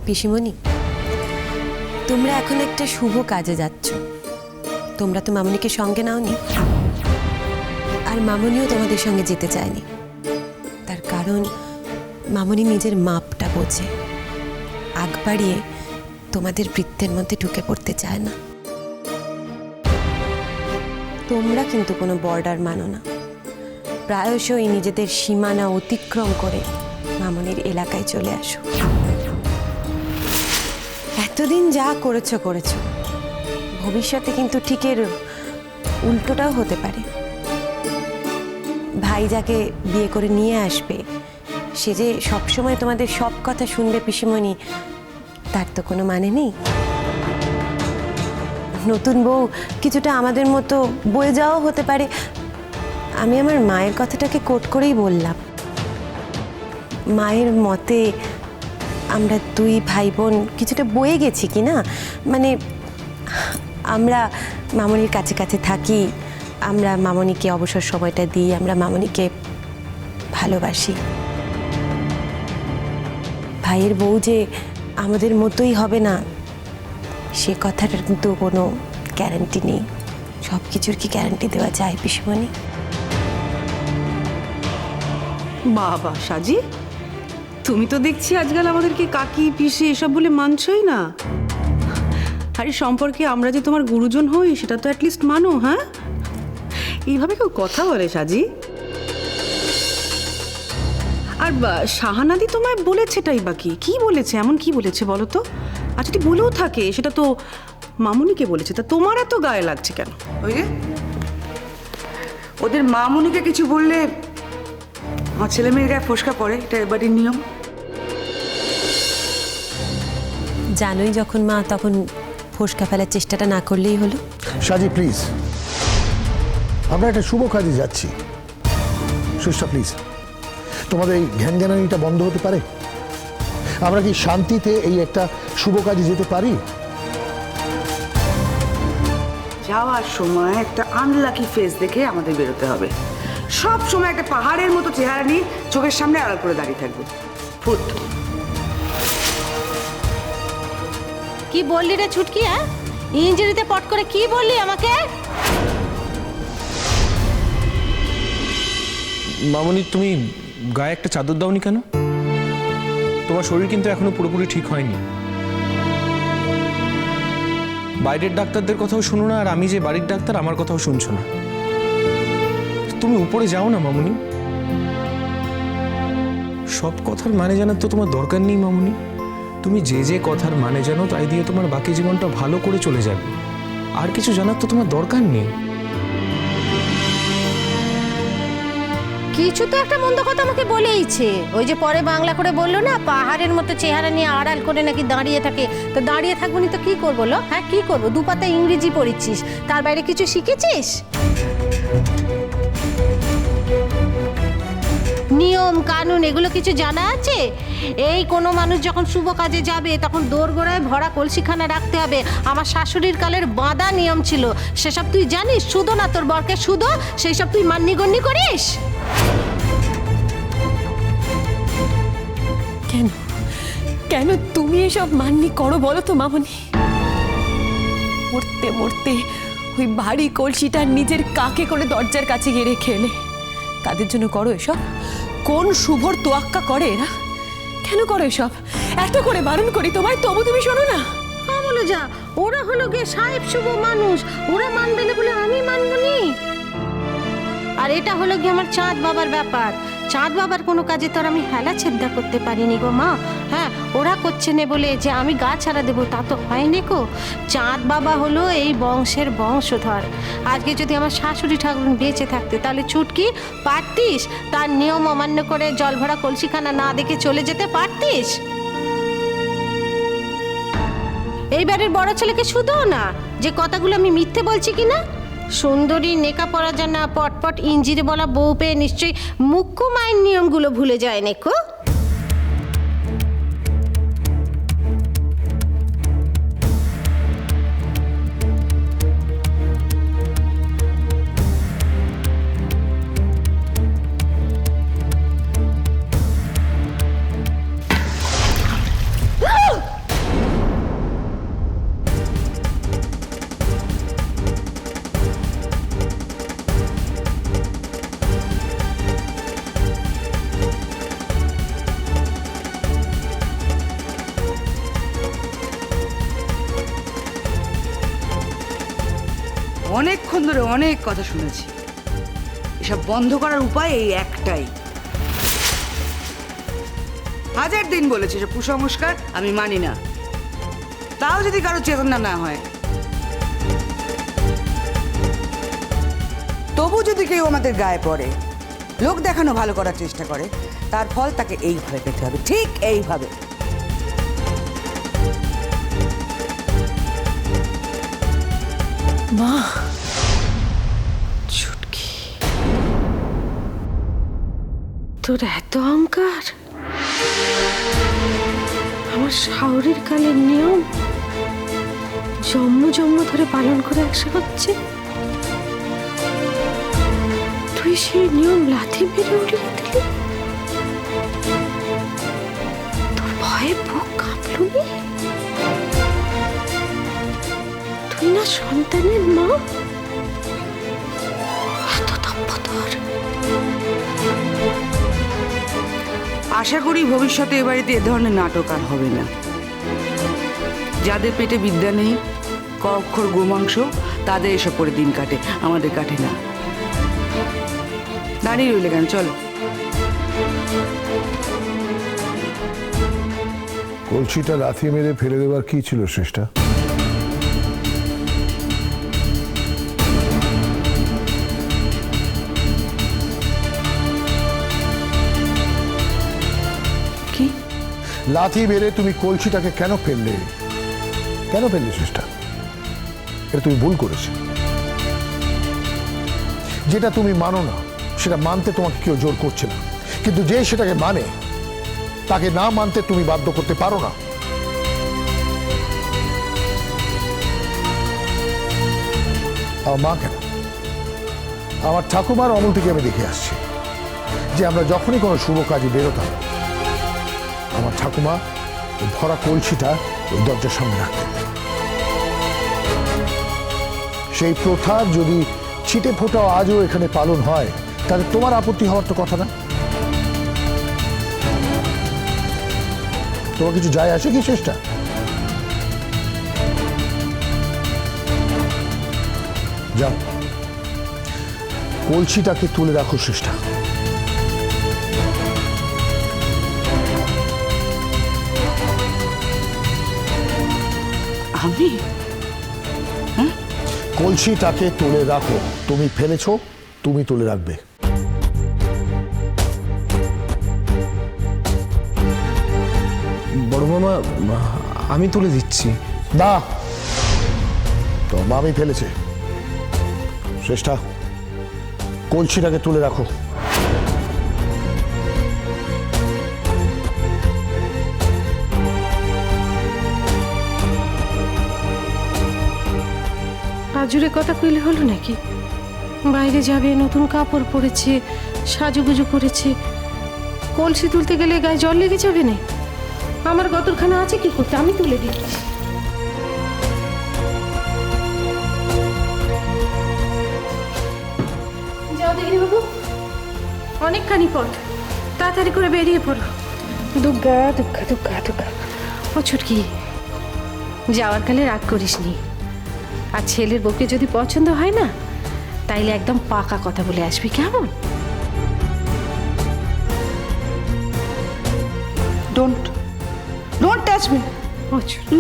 পিসিমণি, তোমরা এখন একটা শুভ কাজে যাচ্ছ। তোমরা তো মামনিকে সঙ্গে নাওনি, আর মামনিও তোমাদের সঙ্গে যেতে চায়নি। তার কারণ মামনি নিজের মাপটা বোঝে, আগ বাড়িয়ে তোমাদের বৃত্তের মধ্যে ঢুকে পড়তে চায় না। তোমরা কিন্তু কোনো বর্ডার মানো না, প্রায়শই নিজেদের সীমানা অতিক্রম করে মামনির এলাকায় চলে আসো। এতদিন যা করেছো, ভবিষ্যতে কিন্তু ঠিক এর উল্টোটাও হতে পারে। ভাই যাকে বিয়ে করে নিয়ে আসবে, সে যে সবসময় তোমাদের সব কথা শুনবে পিসিমণি, তার তো কোনো মানে নেই। নতুন বউ কিছুটা আমাদের মতো বয়ে যাওয়াও হতে পারে। আমি আমার মায়ের কথাটাকে কোট করেই বললাম। মায়ের মতে আমরা দুই ভাই বোন কিছুটা বয়ে গেছি কি না, মানে আমরা মামনির কাছে কাছে থাকি, আমরা মামনিকে অবসর সময়টা দিই, আমরা মামনিকে ভালোবাসি। ভাইয়ের বউ যে আমাদের মতোই হবে না, সে কথাটার কিন্তু কোনো গ্যারান্টি নেই। সব কিছুর কি গ্যারান্টি দেওয়া যায় পিসিমণি? বাবা সাজি, তুমি তো দেখছি আজকাল আমাদেরকে কাকি পিসি এসব বলে মানছই না। আরে সম্পর্কে আমরা যে তোমার গুরুজন হই সেটা তো অ্যাটলিস্ট মানো। হ্যাঁ, এইভাবে কেউ কথা বলে সাজি? আর শাহানাদি তোমায় বলেছেটাই বা কি বলেছে, এমন কি বলেছে বলো তো? আর যদি বলেও থাকে সেটা তো মামুনিকে বলেছে, তা তোমার এত গায়ে লাগছে কেন? ওই যে ওদের মামুনিকে কিছু বললে আমার ছেলে মেয়ের গায়ে ফোসকা পড়ে, এটা এবারের নিয়ম। জানোই যখন মা, তখন ফোসকা ফেলার চেষ্টাটা না করলেই হলো। সাজি প্লিজ, আমরা একটা শুভ কাজে যাচ্ছি। সুষ্ঠা প্লিজ, তোমাদের এই ঘ্যানঘ্যানানিটা বন্ধ হতে পারে? আমরা কি শান্তিতে এই একটা শুভ কাজে যেতে পারি? যাওয়ার সময় একটা আনলাকি ফেস দেখে আমাদের বেরোতে হবে। সব সময় একটা পাহাড়ের মতো চেহারা নিয়ে চোখের সামনে আড়াল করে দাঁড়িয়ে থাকবো। ফুট। কি বললি রে ছুটকি? হ্যাঁ, ইঞ্জুরিতে পট করে কি বললি আমাকে? মামনি, তুমি গায়ে একটা চাদর দাওনি কেন? তোমার শরীর কিন্তু এখনো পুরোপুরি ঠিক হয়নি। বাইরের ডাক্তারদের কথাও শুনো না, আর আমি যে বাড়ির ডাক্তার আমার কথাও শুনছো না। তুমি উপরে যাও না মামনি। সব কথার মানে জানার তো তোমার দরকার নেই মামনি। তুমি যে কথার মানে জানো তাই দিয়ে তোমার বাকি জীবনটা ভালো করে চলে যাবে। আর কিছু জানার তো তোমার দরকার নেই। কিছু তো একটা মন্দ কথা আমাকে বলেইছে। ওই যে পরে বাংলা করে বললো না, পাহাড়ের মতো চেহারা নিয়ে আড়াল করে নাকি দাঁড়িয়ে থাকে। তো দাঁড়িয়ে থাকবো নি তো কি করবো? হ্যাঁ, কি করবো? দুপাতা ইংরেজি পড়েছিস, তার বাইরে কিছু শিখেছিস? নিয়ম কানুন এগুলো কিছু জানা আছে? এই কোনো মানুষ যখন শুভ কাজে যাবে তখন দোরগোড়ায় ভরা কলসিখানা রাখতে হবে। আমার শাশুড়ির কালের বাঁধা নিয়ম ছিল, সেসব তুই জানিস? শুধু না তোর বরকে শুধু, সেই সব তুই মান্যিগণ্যি করিস? কেন কেন তুমি এসব মান্যি করো বলো তো মামনি? মরতে মরতে ওই ভারী কলসিটা নিজের কাকে করে দরজার কাছে গিয়ে রেখে এলে। তাদের জন্য করো এসব? কোন শুভর তোয়াক্কা করে এরা? কেন করো এসব? এত করে বারণ করি তোমায়, তবু তুমি শোনো না। বলো যা, ওরা হলো গিয়ে সাহেব শুভ মানুষ, ওরা মানবে না বলে আমি মানবো নি? আর এটা হলো গিয়ে আমার চাঁদ বাবার ব্যাপার। চাঁদ বাবার কোনো কাজে তো আর আমি হেলা ছেদ্দা করতে পারিনি গো মা। হ্যাঁ, ওরা করছে না বলে যে আমি গা ছাড়া দেবো তা তো হয়নি গো। চাঁদ বাবা হলো এই বংশের বংশধর। আজকে যদি আমার শাশুড়ি ঠাকুর বেঁচে থাকতে, তাহলে ছুটকি পারতিস তার নিয়ম অমান্য করে জল ভরা কলসিখানা না দেখে চলে যেতে পারতিস? এইবারের বড় ছেলেকে শুধু না যে কথাগুলো আমি মিথ্যে বলছি কিনা, সুন্দরী নেকা পরা জানা পটপট ইঞ্জিরে বলা বউ পেয়ে নিশ্চয়ই মুখ্য মায়ের নিয়মগুলো ভুলে যায় নেকো। অনেকক্ষণ ধরে অনেক কথা শুনেছি। এসব বন্ধ করার উপায় এই একটাই। হাজার দিন বলেছি যে কুসংস্কার আমি মানি না, তাও যদি কারো চেতনা না হয়, তবু যদি কেউ আমাদের গায়ে পড়ে, লোক দেখানো ভালো করার চেষ্টা করে, তার ফল তাকে এইভাবে পেতে হবে, ঠিক এইভাবে। মা, ছুটকি, তোর এত অহংকার! আমার শাওরির কালের নিয়ম জন্ম জন্ম ধরে পালন করে আসা হচ্ছে, তুই সেই নিয়ম লাথি মেরে উড়িয়ে দিলি? তোর ভয়ে বুক কাঁপল নি? তুই না সন্তানের মা? এত তপ্পতর! আশা করি ভবিষ্যতে এ বাড়িতে এ ধরনের নাটক আর হবে না। যাদের পেটে বিদ্যা নেই, ক অক্ষর গোমাংস, তাদের এসব করে দিন কাটে, আমাদের কাটে না। দাঁড়িয়ে রইলে কেন, চলো। কলসিটা লাথি মেরে ফেলে দেবার কি ছিল শ্রেষ্ঠা? কি লাথি মেরে তুমি কলসিটাকে কেন ফেললে? কেন ফেললে শ্রেষ্ঠা? এটা তুমি ভুল করেছো। যেটা তুমি মানো না সেটা মানতে তোমাকে কেউ জোর করছে না, কিন্তু যে সেটাকে মানে তাকে না মানতে তুমি বাধ্য করতে পারো না। আমার মা কেন, আমার ঠাকুমার অমল থেকে আমি দেখে আসছি যে আমরা যখনই কোনো শুভ কাজে বেরোতাম, আমার ঠাকুমা ওই ভরা কলসিটা ওই দরজার সামনে রাখতেন। সেই প্রথা যদি ছিটে ফোটাও আজও এখানে পালন হয়, তাহলে তোমার আপত্তি হওয়ার তো কথা না। তোমার কিছু যায় আসে কি চেষ্টা? যাও, কলসিটাকে তুলে রাখো চেষ্টা। আমি? কলসিটাকে তুলে রাখো। তুমি ফেলেছো, তুমি তুলে রাখবে। বড় মামা, আমি তুলে দিচ্ছি। না, তো মামি ফেলেছে। শ্রেষ্ঠা, কলসিটাকে তুলে রাখো। আজুরে কথা কইলে হলো নাকি? বাইরে যাবে, নতুন কাপড় পরেছে, সাজুগুজু করেছে, কলসি তুলতে গেলে গায়ে জল লেগে যাবে না? আমার গতরখানা আছে কি করতে, আমি তুলে দিচ্ছি। যাও দেখি বাবু, অনেকখানি পথ, তাড়াতাড়ি করে বেরিয়ে পড়ো। দুগ্গা দুগ্গা দুগ্গা দুগ্গা। ও ছুটকি, যাওয়ার কালে রাগ করিস নি। আর ছেলের বউকে যদি পছন্দ হয় না, তাইলে একদম পাকা কথা বলে আসবি, কেমন? Don't touch me. O Chhutki.